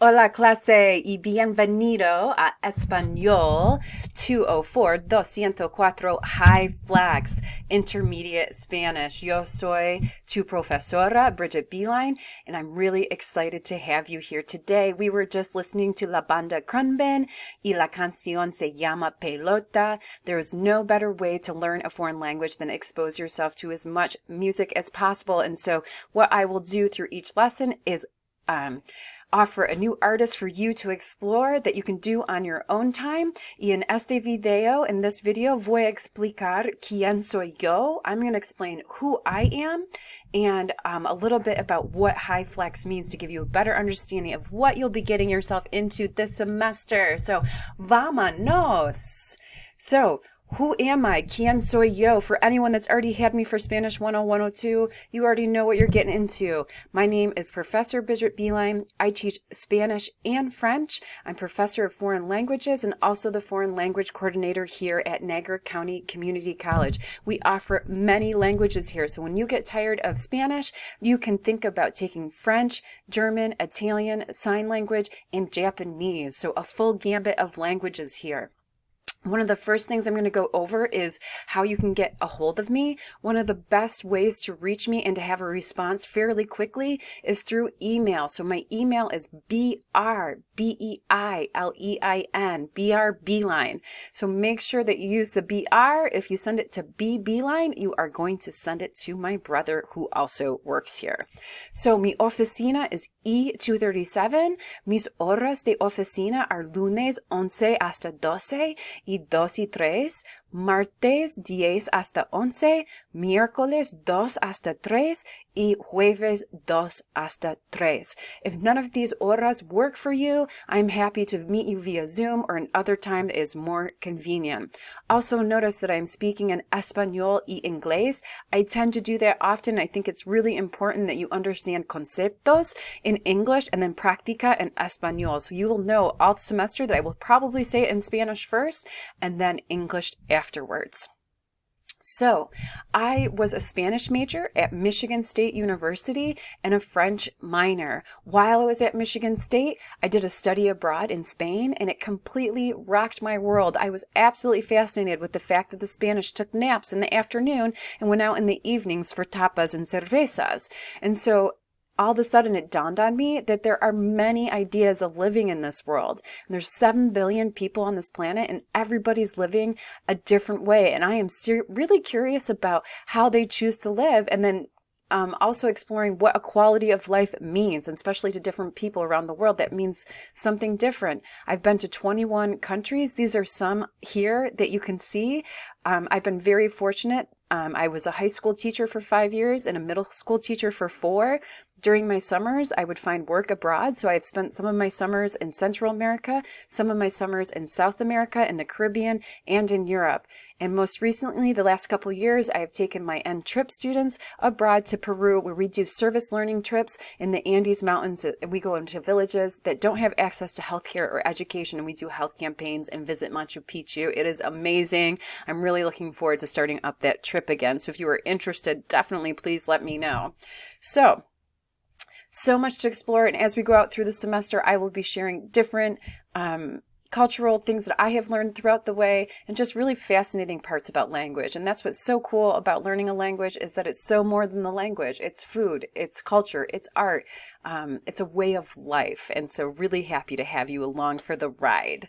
Hola clase y bienvenido a Español 204 Hyflex Intermediate Spanish. Yo soy tu profesora, Bridget Beeline, and I'm really excited to have you here today. We were just listening to La Banda Crunben y la canción se llama Pelota. There is no better way to learn a foreign language than expose yourself to as much music as possible. And so what I will do through each lesson is offer a new artist for you to explore that you can do on your own time. Y en este video, in this video, voy a explicar quién soy yo. I'm going to explain who I am and a little bit about what Hyflex means to give you a better understanding of what you'll be getting yourself into this semester. So, vámonos! So, who am I? ¿Quién soy yo? For anyone that's already had me for Spanish 101, 102, you already know what you're getting into. My name is Professor Bridget Beeline. I teach Spanish and French. I'm Professor of Foreign Languages and also the Foreign Language Coordinator here at Niagara County Community College. We offer many languages here, so when you get tired of Spanish, you can think about taking French, German, Italian, Sign Language, and Japanese. So a full gambit of languages here. One of the first things I'm going to go over is how you can get a hold of me. One of the best ways to reach me and to have a response fairly quickly is through email. So my email is BRBEILEIN, So make sure that you use the BR. If you send it to Beeline, you are going to send it to my brother who also works here. So mi oficina is E237. Mis horas de oficina are lunes 11 hasta 12 y 2 y 3, martes 10 hasta 11, miércoles 2 hasta 3, y jueves 2 hasta 3. If none of these horas work for you, I'm happy to meet you via Zoom or another time that is more convenient. Also notice that I'm speaking in Español y Inglés. I tend to do that often. I think it's really important that you understand conceptos in English and then practica in Español. So you will know all semester that I will probably say it in Spanish first and then English afterwards. So, I was a Spanish major at Michigan State University and a French minor. While I was at Michigan State, I did a study abroad in Spain, and it completely rocked my world. I was absolutely fascinated with the fact that the Spanish took naps in the afternoon and went out in the evenings for tapas and cervezas. And so, all of a sudden it dawned on me that there are many ideas of living in this world. And there's 7 billion people on this planet and everybody's living a different way. And I am really curious about how they choose to live, and then also exploring what a quality of life means, and especially to different people around the world. That means something different. I've been to 21 countries. These are some here that you can see. I've been very fortunate. I was a high school teacher for 5 years and a middle school teacher for 4. During my summers, I would find work abroad. So I've spent some of my summers in Central America, some of my summers in South America, in the Caribbean, and in Europe. And most recently, the last couple years, I have taken my trip students abroad to Peru, where we do service learning trips in the Andes Mountains. We go into villages that don't have access to healthcare or education, and we do health campaigns and visit Machu Picchu. It is amazing. I'm really looking forward to starting up that trip again. So if you are interested, definitely please let me know. So much to explore, and as we go out through the semester, I will be sharing different cultural things that I have learned throughout the way, and just really fascinating parts about language. And that's what's so cool about learning a language, is that it's so more than the language. It's food, it's culture, it's art, it's a way of life. And so really happy to have you along for the ride.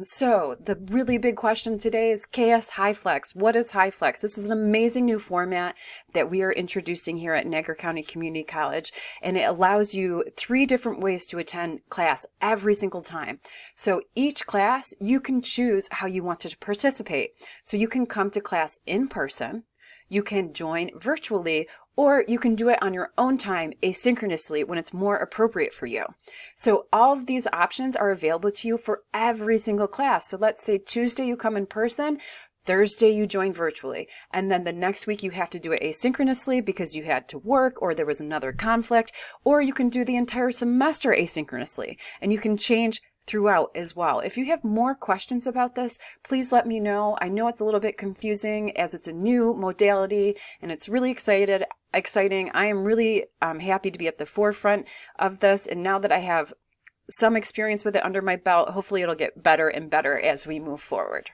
So the really big question today is, ¿Qué es Hyflex? What is Hyflex? This is an amazing new format that we are introducing here at Niagara County Community College, and it allows you 3 different ways to attend class every single time. So each class, you can choose how you want to participate. So you can come to class in person, you can join virtually, or you can do it on your own time asynchronously when it's more appropriate for you. So all of these options are available to you for every single class. So let's say Tuesday you come in person, Thursday you join virtually, and then the next week you have to do it asynchronously because you had to work or there was another conflict, or you can do the entire semester asynchronously, and you can change throughout as well. If you have more questions about this, please let me know. I know it's a little bit confusing as it's a new modality and it's really exciting. I am really happy to be at the forefront of this, and now that I have some experience with it under my belt. Hopefully it'll get better and better as we move forward.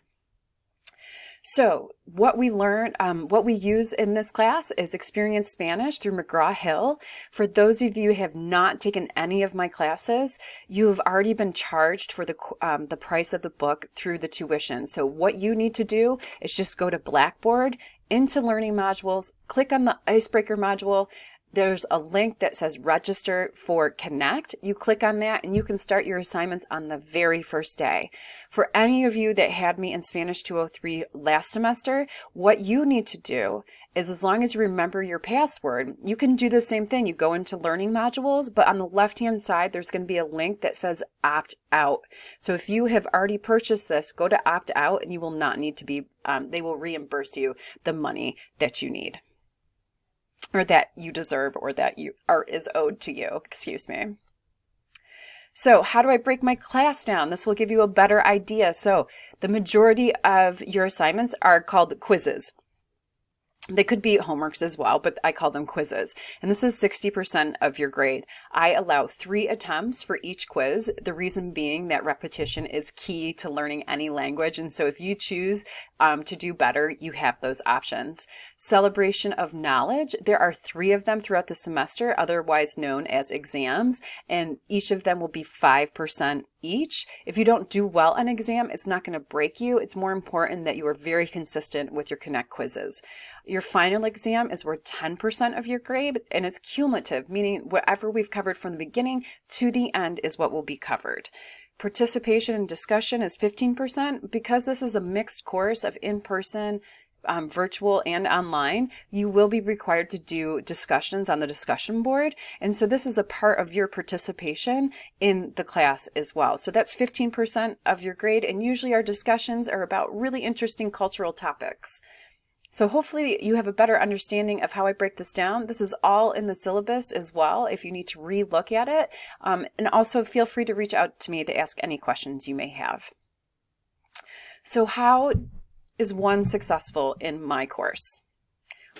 So what we learn, what we use in this class is Experience Spanish through McGraw-Hill. For those of you who have not taken any of my classes, you have already been charged for the price of the book through the tuition. So what you need to do is just go to Blackboard, into Learning Modules, click on the Icebreaker module. There's a link that says register for Connect. You click on that and you can start your assignments on the very first day. For any of you that had me in Spanish 203 last semester, what you need to do is, as long as you remember your password, you can do the same thing. You go into Learning Modules, but on the left-hand side, there's going to be a link that says Opt Out. So if you have already purchased this, go to Opt Out and you will not need to be, they will reimburse you the money that you need, or that you deserve, or that is owed to you, excuse me. So how do I break my class down? This will give you a better idea. So the majority of your assignments are called quizzes. They could be homeworks as well, but I call them quizzes. And this is 60% of your grade. I allow 3 attempts for each quiz. The reason being that repetition is key to learning any language. And so if you choose to do better, you have those options. Celebration of knowledge. There are 3 of them throughout the semester, otherwise known as exams. And each of them will be 5% each. If you don't do well on an exam, it's not going to break you. It's more important that you are very consistent with your Connect quizzes. Your final exam is worth 10% of your grade, and it's cumulative, meaning whatever we've covered from the beginning to the end is what will be covered. Participation and discussion is 15%. Because this is a mixed course of in-person, virtual, and online, you will be required to do discussions on the discussion board. And so this is a part of your participation in the class as well. So that's 15% of your grade. And usually our discussions are about really interesting cultural topics. So hopefully you have a better understanding of how I break this down. This is all in the syllabus as well if you need to re-look at it. And also feel free to reach out to me to ask any questions you may have. So how is one successful in my course?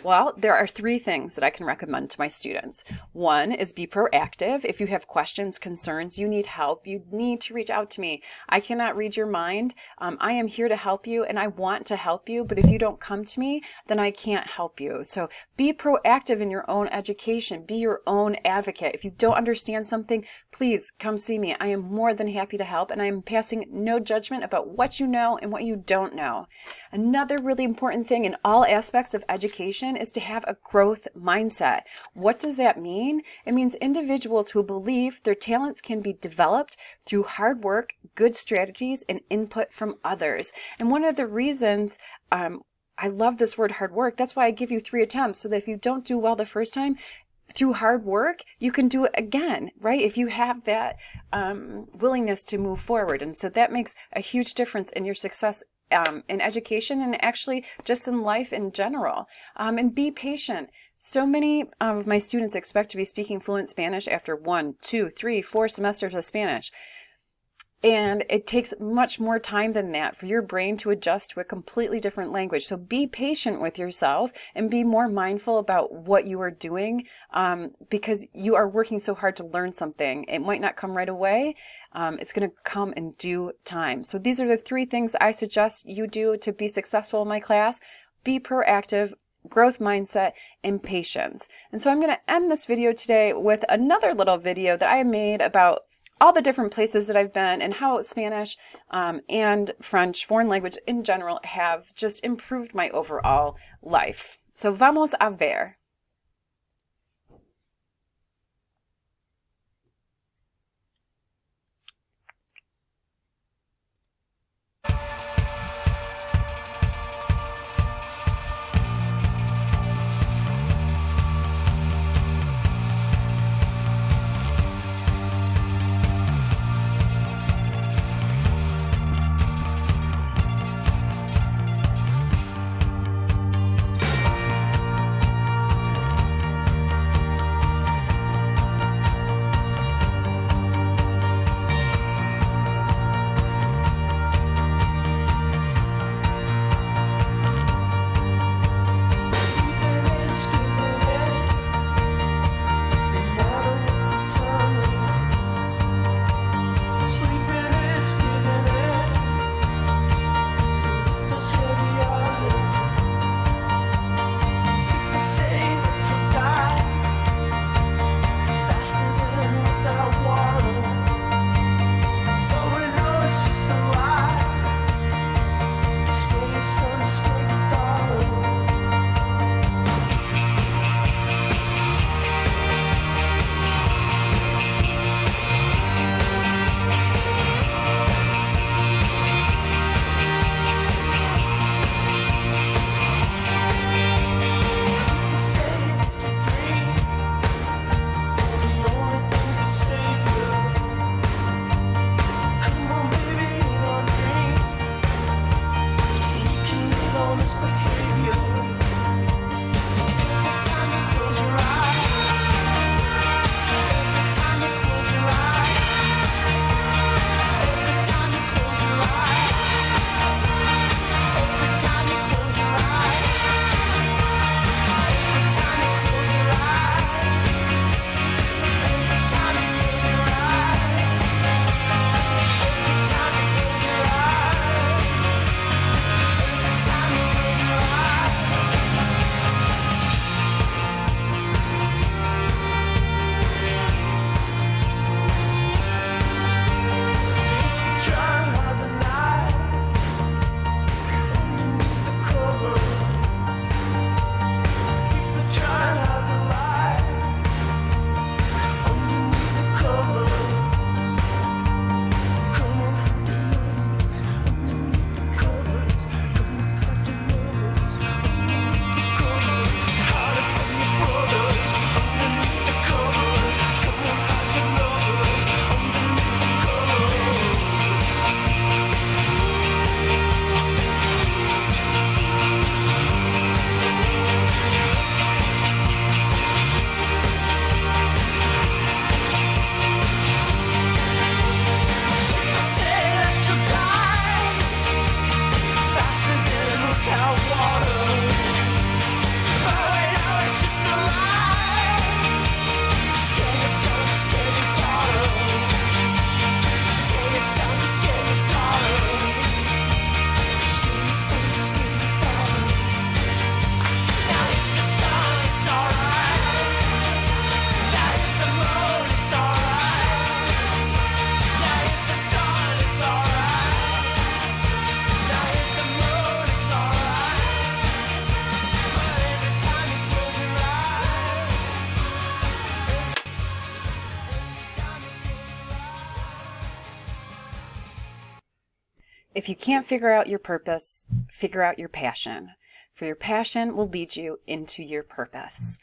Well, there are 3 things that I can recommend to my students. One is be proactive. If you have questions, concerns, you need help, you need to reach out to me. I cannot read your mind. I am here to help you and I want to help you, but if you don't come to me, then I can't help you. So be proactive in your own education. Be your own advocate. If you don't understand something, please come see me. I am more than happy to help, and I am passing no judgment about what you know and what you don't know. Another really important thing in all aspects of education is to have a growth mindset. What does that mean? It means individuals who believe their talents can be developed through hard work, good strategies, and input from others. And one of the reasons I love this word hard work, that's why I give you 3 attempts, so that if you don't do well the first time, through hard work, you can do it again, right? If you have that willingness to move forward. And so that makes a huge difference in your success in education, and actually just in life in general. And be patient. So many of my students expect to be speaking fluent Spanish after 1, 2, 3, 4 semesters of Spanish. And it takes much more time than that for your brain to adjust to a completely different language. So be patient with yourself and be more mindful about what you are doing, because you are working so hard to learn something. It might not come right away. It's going to come in due time. So these are the 3 things I suggest you do to be successful in my class. Be proactive, growth mindset, and patience. And so I'm going to end this video today with another little video that I made about all the different places that I've been and how Spanish and French, foreign language in general, have just improved my overall life. So vamos a ver. If you can't figure out your purpose, figure out your passion. For your passion will lead you into your purpose.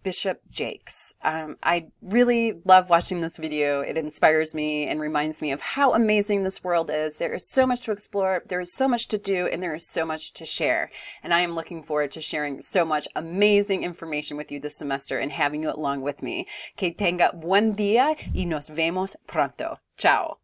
Bishop Jakes. I really love watching this video. It inspires me and reminds me of how amazing this world is. There is so much to explore, there is so much to do, and there is so much to share. And I am looking forward to sharing so much amazing information with you this semester and having you along with me. Que tenga buen día y nos vemos pronto. Ciao.